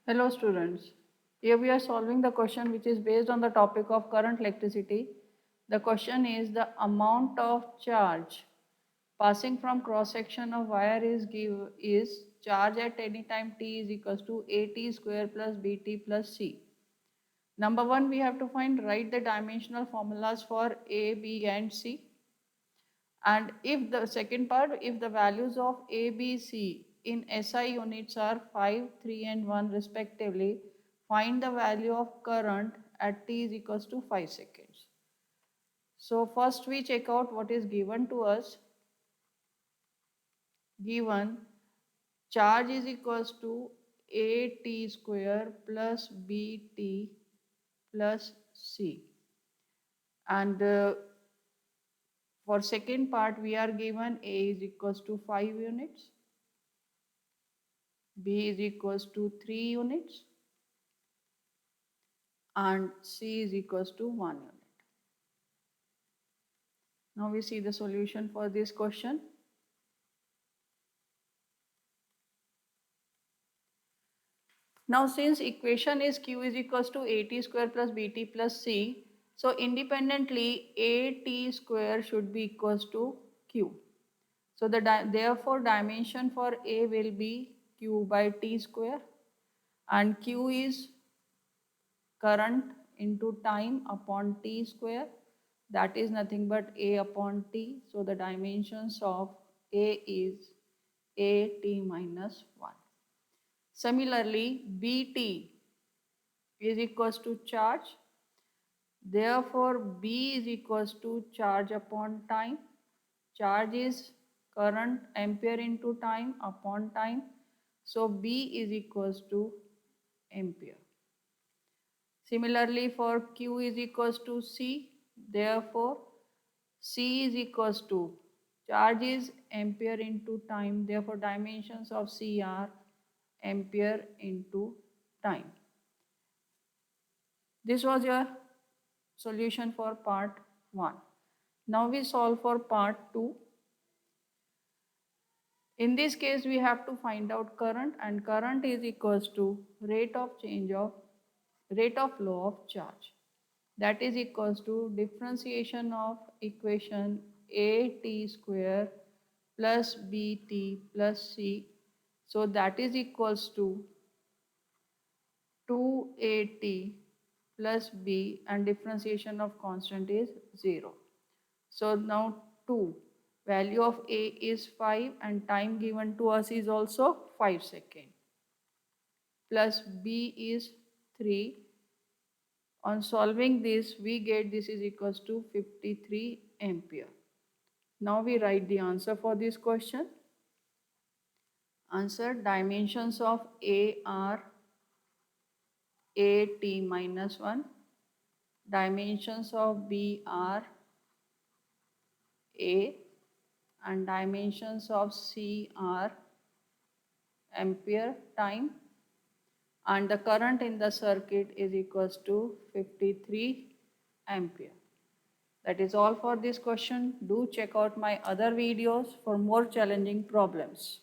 Hello students. Here we are solving the question which is based on the topic of current electricity. The question is the amount of charge passing from cross section of wire is charge at any time t is equals to at square plus bt plus c. Number one, we have to write the dimensional formulas for a, b and c. And if the second part, if the values of A, B, C in SI units are 5, 3 and 1 respectively, find the value of current at t is equals to 5 seconds. So first we check out what is given to us. Given charge is equals to AT square plus BT plus C. And for second part we are given A is equals to 5 units. B is equals to 3 units and C is equals to 1 unit. Now we see the solution for this question. Now since equation is Q is equals to AT square plus BT plus C, so independently AT square should be equals to Q. So therefore dimension for A will be Q by T square, and Q is current into time upon T square, that is nothing but A upon T. So the dimensions of A is AT minus 1. Similarly, BT is equals to charge. Therefore, B is equals to charge upon time. Charge is current ampere into time upon time. So B is equals to ampere. Similarly, for Q is equals to C, therefore C is equals to charge is ampere into time, therefore dimensions of C are ampere into time. This was your solution for part 1. Now we solve for part 2. In this case we have to find out current, and current is equals to rate of flow of charge. That is equals to differentiation of equation AT square plus BT plus C. So that is equals to 2AT plus B, and differentiation of constant is 0. So now 2, value of A is 5 and time given to us is also 5 seconds, plus B is 3. On solving this, we get this is equals to 53 ampere. Now we write the answer for this question. Answer: dimensions of A are AT minus 1. Dimensions of B are A, and dimensions of C are ampere time, and the current in the circuit is equals to 53 ampere. That is all for this question. Do check out my other videos for more challenging problems.